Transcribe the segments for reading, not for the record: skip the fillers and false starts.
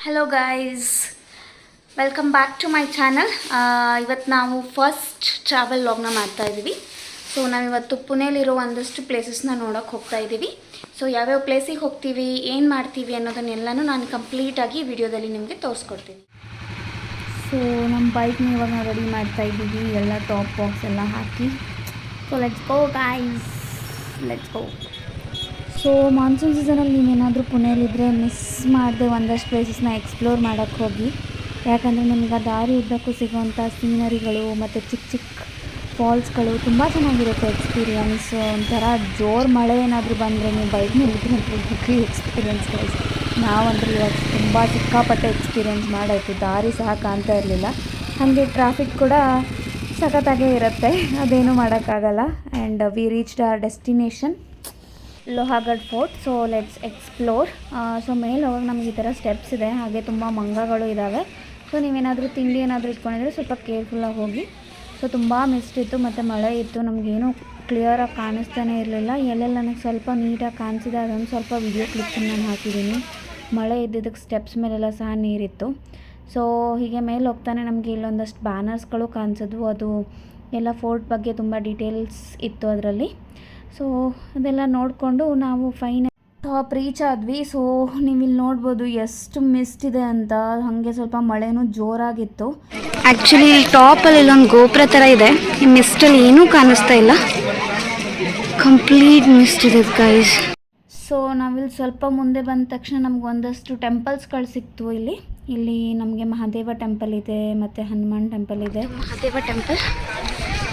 Hello guys, welcome back to my channel. ಇವತ್ತು ನಾವು first travel ವ್ಲಾಗ್ನ ಮಾಡ್ತಾಯಿದ್ದೀವಿ. ಸೊ ನಾವಿವತ್ತು ಪುಣೆಯಲ್ಲಿರೋ ಒಂದಷ್ಟು ಪ್ಲೇಸಸ್ನ ನೋಡೋಕ್ಕೆ ಹೋಗ್ತಾ ಇದ್ದೀವಿ. ಸೊ ಯಾವ್ಯಾವ ಪ್ಲೇಸಿಗೆ ಹೋಗ್ತೀವಿ, ಏನು ಮಾಡ್ತೀವಿ ಅನ್ನೋದನ್ನೆಲ್ಲನೂ ನಾನು ಕಂಪ್ಲೀಟಾಗಿ ವಿಡಿಯೋದಲ್ಲಿ ನಿಮಗೆ ತೋರಿಸ್ಕೊಡ್ತೀನಿ. ಸೊ ನಮ್ಮ ಬೈಕ್ನ ಇವಾಗ ನಾವು ರೆಡಿ ಮಾಡ್ತಾಯಿದ್ದೀವಿ, ಎಲ್ಲ ಟಾಪ್ ಬಾಕ್ಸ್ ಎಲ್ಲ ಹಾಕಿ. So let's go guys, let's go. So monsoon ಸೀಸನಲ್ಲಿ ನೀವೇನಾದರೂ ಪುಣೆಯಲ್ಲಿದ್ದರೆ ಮಿಸ್ ಮಾಡದೆ ಒಂದಷ್ಟು ಪ್ಲೇಸಸ್ನ ಎಕ್ಸ್ಪ್ಲೋರ್ ಮಾಡೋಕ್ಕೆ ಹೋಗಿ. ಯಾಕಂದರೆ ನಿಮಗೆ ದಾರಿ ಉದ್ದಕ್ಕೂ ಸಿಗೋವಂಥ ಸೀನರಿಗಳು ಮತ್ತು ಚಿಕ್ಕ ಚಿಕ್ಕ ಫಾಲ್ಸ್ಗಳು ತುಂಬ ಚೆನ್ನಾಗಿರುತ್ತೆ ಎಕ್ಸ್ಪೀರಿಯನ್ಸ್. ಒಂಥರ ಜೋರು ಮಳೆ ಏನಾದರೂ ಬಂದರೆ ನೀವು ಬೈಕ್ನಲ್ಲಿ ಇದ್ದರೆ ಎಕ್ಸ್ಪೀರಿಯನ್ಸ್ ಗೈಸ್. ನಾವಂದ್ರೆ ಇವಾಗ ತುಂಬ ಸಿಕ್ಕಾಪಟ್ಟೆ ಎಕ್ಸ್ಪೀರಿಯನ್ಸ್ ಮಾಡಾಯಿತು. ದಾರಿ ಸಹ ಕಾಣ್ತಾ ಇರಲಿಲ್ಲ, ಹಾಗೆ ಟ್ರಾಫಿಕ್ ಕೂಡ ಸಖತ್ತಾಗೇ ಇರುತ್ತೆ, ಅದೇನೂ ಮಾಡೋಕ್ಕಾಗಲ್ಲ. And we reached our destination Lohagad fort. So let's explore. So ಮೇಲೆ ಹೋಗೋಕೆ ನಮಗೆ ಈ ಥರ ಸ್ಟೆಪ್ಸ್ ಇದೆ, ಹಾಗೆ ತುಂಬ ಮಂಗಗಳು ಇದ್ದಾವೆ. ಸೊ ನೀವೇನಾದರೂ ತಿಂಡಿ ಏನಾದರೂ ಇಟ್ಕೊಂಡಿದ್ರೆ ಸ್ವಲ್ಪ ಕೇರ್ಫುಲ್ಲಾಗಿ ಹೋಗಿ. ಸೊ ತುಂಬ ಮಿಸ್ಟ್ ಇತ್ತು ಮತ್ತು ಮಳೆ ಇತ್ತು, ನಮಗೇನೂ ಕ್ಲಿಯರಾಗಿ ಕಾಣಿಸ್ತಾನೆ ಇರಲಿಲ್ಲ. ಎಲ್ಲೆಲ್ಲ ನನಗೆ ಸ್ವಲ್ಪ ನೀಟಾಗಿ ಕಾಣಿಸಿದೆ ಅದೊಂದು ಸ್ವಲ್ಪ ವಿಡಿಯೋ ಕ್ಲಿಪ್ಸನ್ನು ನಾನು ಹಾಕಿದ್ದೀನಿ. ಮಳೆ ಇದ್ದಿದ್ದಕ್ಕೆ ಸ್ಟೆಪ್ಸ್ ಮೇಲೆಲ್ಲ ಸಹ ನೀರಿತ್ತು. ಸೊ ಹೀಗೆ ಮೇಲೆ ಹೋಗ್ತಾನೆ ನಮಗೆ ಇಲ್ಲೊಂದಷ್ಟು ಬ್ಯಾನರ್ಸ್ಗಳು ಕಾಣಿಸಿದ್ವು, ಅದು ಎಲ್ಲ ಫೋರ್ಟ್ ಬಗ್ಗೆ ತುಂಬ ಡೀಟೇಲ್ಸ್ ಇತ್ತು ಅದರಲ್ಲಿ. ಸೊ ಅದೆಲ್ಲ ನೋಡಿಕೊಂಡು ನಾವು ಟಾಪ್ ರೀಚ್ ಆದ್ವಿ. ಸೊ ನೀವು ಇಲ್ಲಿ ನೋಡ್ಬೋದು ಎಷ್ಟು ಮಿಸ್ಟ್ ಇದೆ ಅಂತ. ಹಾಗೆ ಸ್ವಲ್ಪ ಮಳೆನೂ ಜೋರಾಗಿತ್ತು. ಆ್ಯಕ್ಚುಲಿ ಟಾಪಲ್ಲಿ ಇಲ್ಲೊಂದು ಗೋಪುರ ಥರ ಇದೆ, ಈ ಮಿಸ್ಟಲ್ಲಿ ಏನೂ ಕಾಣಿಸ್ತಾ ಇಲ್ಲ, ಕಂಪ್ಲೀಟ್ ಮಿಸ್ಟ್ ಇದೆ ಗೈಸ್. ಸೊ ನಾವಿಲ್ಲಿ ಸ್ವಲ್ಪ ಮುಂದೆ ಬಂದ ತಕ್ಷಣ ನಮ್ಗೆ ಒಂದಷ್ಟು ಟೆಂಪಲ್ಸ್ಗಳು ಸಿಕ್ತು. ಇಲ್ಲಿ ನಮಗೆ ಮಹಾದೇವ ಟೆಂಪಲ್ ಇದೆ ಮತ್ತು ಹನುಮಾನ್ ಟೆಂಪಲ್ ಇದೆ. ಮಹಾದೇವ ಟೆಂಪಲ್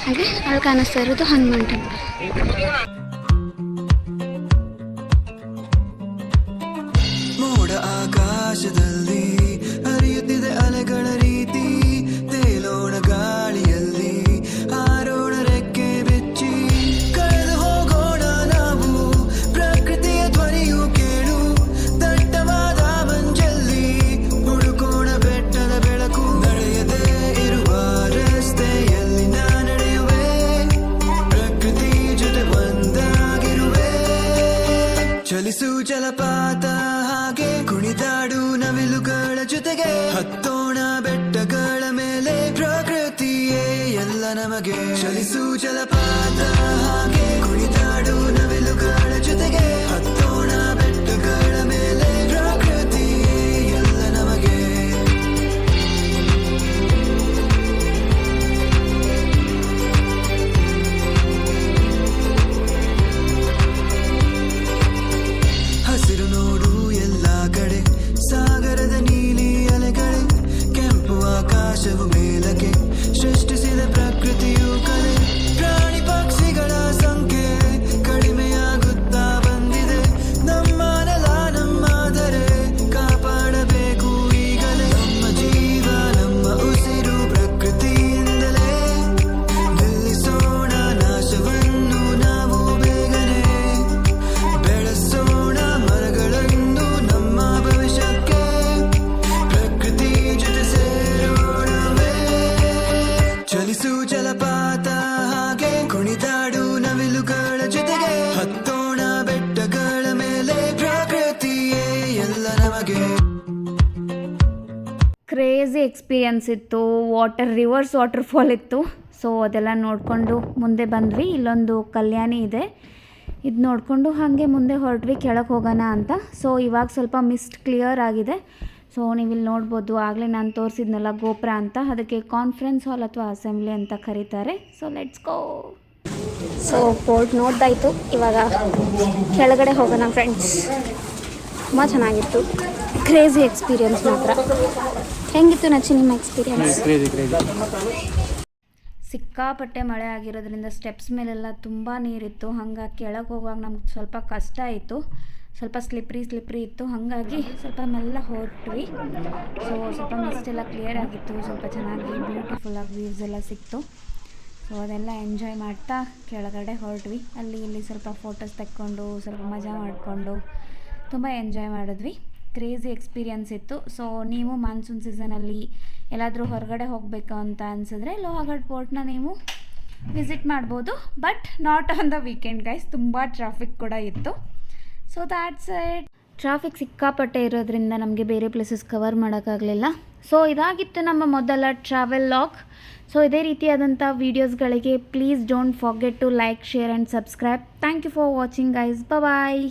ಹಾಗೆ ಅಲ್ಲಿ ಕಾಣಿಸ್ತಾ ಇರೋದು ಹನುಮಾನ್ ಟೆಂಪಲ್. ಮೋಡ ಆಕಾಶದಲ್ಲಿ ಹರಿಯುತ್ತಿದೆ ಅಲೆಗಳ ರೀತಿ, ತೇಲೋಣ ಗಾಳಿಯಲ್ಲಿ ಹಾರೋಣ ರೆಕ್ಕೆ ಬೆಚ್ಚಿ, ಕಳೆದು ಹೋಗೋಣ ನಾವು ಪ್ರಕೃತಿಯ ಧ್ವನಿಯು ಕೇಳು, ದಟ್ಟವಾದ ಮಂಜಲ್ಲಿ ಹುಡುಕೋಣ ಬೆಟ್ಟದ ಬೆಳಕು, ನಡೆಯದೇ ಇರುವ ರಸ್ತೆಯಲ್ಲಿ ನಾ ನಡೆಯುವೆ, ಪ್ರಕೃತಿ ಜೊತೆ ಒಂದಾಗಿರುವೆ, ಚಲಿಸು ಜಲಪಾತ ಹಾಗೆ ಕುಣಿದಾಡು ನವಿಲುಗಳ ಜೊತೆಗೆ, ಹತ್ತೋಣ ಬೆಟ್ಟಗಳ ಮೇಲೆ ಪ್ರಕೃತಿಯೇ ಎಲ್ಲ ನಮಗೆ, ಚಲಿಸು ಜಲಪಾತ ಹಾಗೆ ಕುಣಿದಾಡು ನವಿಲುಗಳ ಜೊತೆಗೆ, ಹತ್ತೋಣ ಬೆಟ್ಟಗಳ ಮೇಲೆ ಪ್ರಕೃತಿಯೇ ಎಲ್ಲ ನಮಗೆ. ಹಸಿರು ನೋಡು ಎಲ್ಲ ಕಡೆ, ಸಾಗರದ ನೀಲಿ ಅಲೆಗಳೇ, ಕೆಂಪು ಆಕಾಶವು ಮೇಲಕ್ಕೆ ಸೃಷ್ಟಿಸಿದ ಪ್ರಕೃತಿಯು ಕಲೆ, ಪ್ರಾಣಿ ಪಕ್ಷಿಗಳ ಸಂಖ್ಯೆ ಕಡಿಮೆಯಾಗುತ್ತಾ ಬಂದಿದೆ, ನಮ್ಮ ನೆಲ ನಮ್ಮಾದರೆ ಕಾಪಾಡಬೇಕು ಈಗಲೇ, ನಮ್ಮ ಜೀವ ನಮ್ಮ ಉಸಿರು ಪ್ರಕೃತಿಯಿಂದಲೇ, ನಿಲ್ಲಿಸೋಣ ನಾಶವನ್ನು ನಾವು ಬೇಗನೆ, ಬೆಳೆಸೋಣ ಮರಗಳನ್ನು ನಮ್ಮ ಭವಿಷ್ಯಕ್ಕೆ, ಪ್ರಕೃತಿ ಜೊತೆ ಸೇರೋಣವೇ, ಚಲಿಸು ಜಲಪಾತ ಹಾಗೆ ಕುಣಿದಾಡು ನವಿಲುಗಳ ಜೊತೆಗೆ, ಹತ್ತೋಣ ಬೆಟ್ಟಗಳ ಮೇಲೆ ಪ್ರಕೃತಿಯೇ ಎಲ್ಲ ನಮಗೆ. ಕ್ರೇಜಿ ಎಕ್ಸ್ಪೀರಿಯನ್ಸ್ ಇತ್ತು. ರಿವರ್ಸ್ ವಾಟರ್ಫಾಲ್ ಇತ್ತು. ಸೊ ಅದೆಲ್ಲ ನೋಡಿಕೊಂಡು ಮುಂದೆ ಬಂದ್ವಿ. ಇಲ್ಲೊಂದು ಕಲ್ಯಾಣಿ ಇದೆ, ಇದು ನೋಡಿಕೊಂಡು ಹಾಗೆ ಮುಂದೆ ಹೊರಟ್ವಿ ಕೆಳಗೆ ಹೋಗೋಣ ಅಂತ. ಸೊ ಇವಾಗ ಸ್ವಲ್ಪ ಮಿಸ್ಟ್ ಕ್ಲಿಯರ್ ಆಗಿದೆ. ಸೊ ನೀವಿಲ್ಲಿ ನೋಡ್ಬೋದು, ಆಗಲೇ ನಾನು ತೋರಿಸಿದ್ನಲ್ಲ ಗೋಪುರ ಅಂತ, ಅದಕ್ಕೆ ಕಾನ್ಫರೆನ್ಸ್ ಹಾಲ್ ಅಥವಾ ಅಸೆಂಬ್ಲಿ ಅಂತ ಕರೀತಾರೆ. So let's go. So fort ನೋಡ್ದಾಯಿತು, ಇವಾಗ ಕೆಳಗಡೆ ಹೋಗೋಣ ಫ್ರೆಂಡ್ಸ್. ತುಂಬ ಚೆನ್ನಾಗಿತ್ತು, ಕ್ರೇಜಿ ಎಕ್ಸ್ಪೀರಿಯನ್ಸ್ ಮಾತ್ರ. ಹೆಂಗಿತ್ತು ನಚ್ಚಿ ನಿಮ್ಮ ಎಕ್ಸ್ಪೀರಿಯನ್ಸ್? ಸಿಕ್ಕಾಪಟ್ಟೆ ಮಳೆ ಆಗಿರೋದ್ರಿಂದ ಸ್ಟೆಪ್ಸ್ ಮೇಲೆಲ್ಲ ತುಂಬ ನೀರಿತ್ತು, ಹಾಗಾಗಿ ಕೆಳಗೆ ಹೋಗುವಾಗ ನಮ್ಗೆ ಸ್ವಲ್ಪ ಕಷ್ಟ ಆಯಿತು, ಸ್ವಲ್ಪ ಸ್ಲಿಪ್ರಿ ಇತ್ತು, ಹಾಗಾಗಿ ಸ್ವಲ್ಪ ಮೆಲ್ಲ ಹೊರಟ್ವಿ. ಸೊ ಸ್ವಲ್ಪ ಮಿಸ್ಟ್ ಎಲ್ಲ ಕ್ಲಿಯರ್ ಆಗಿತ್ತು, ಸ್ವಲ್ಪ ಚೆನ್ನಾಗಿ ಬ್ಯೂಟಿಫುಲ್ಲಾಗಿ ವ್ಯೂಸ್ ಎಲ್ಲ ಸಿಕ್ತು. ಸೊ ಅದೆಲ್ಲ ಎಂಜಾಯ್ ಮಾಡ್ತಾ ಕೆಳಗಡೆ ಹೊರಟ್ವಿ. ಅಲ್ಲಿ ಇಲ್ಲಿ ಸ್ವಲ್ಪ ಫೋಟೋಸ್ ತೆಕ್ಕೊಂಡು ಸ್ವಲ್ಪ ಮಜಾ ಮಾಡಿಕೊಂಡು ತುಂಬ ಎಂಜಾಯ್ ಮಾಡಿದ್ವಿ. ಕ್ರೇಜಿ ಎಕ್ಸ್ಪೀರಿಯನ್ಸ್ ಇತ್ತು. ಸೊ ನೀವು ಮಾನ್ಸೂನ್ ಸೀಸನಲ್ಲಿ ಎಲ್ಲಾದರೂ ಹೊರಗಡೆ ಹೋಗಬೇಕು ಅಂತ ಅನಿಸಿದ್ರೆ ಲೋಹಾಗಢ್ ಪೋರ್ಟ್ನ ನೀವು ವಿಸಿಟ್ ಮಾಡ್ಬೋದು, but not on the weekend guys, ತುಂಬ ಟ್ರಾಫಿಕ್ ಕೂಡ ಇತ್ತು. So that's it. ಟ್ರಾಫಿಕ್ ಸಿಕ್ಕಾಪಟ್ಟೆ ಇರೋದ್ರಿಂದ ನಮಗೆ ಬೇರೆ ಪ್ಲೇಸಸ್ ಕವರ್ ಮಾಡೋಕ್ಕಾಗಲಿಲ್ಲ. ಸೊ ಇದಾಗಿತ್ತು ನಮ್ಮ ಮೊದಲ ಟ್ರಾವೆಲ್ ಲಾಗ್. ಸೊ ಇದೇ ರೀತಿಯಾದಂಥ ವೀಡಿಯೋಸ್ಗಳಿಗೆ please don't forget to like, share and subscribe. Thank you for watching guys. Bye.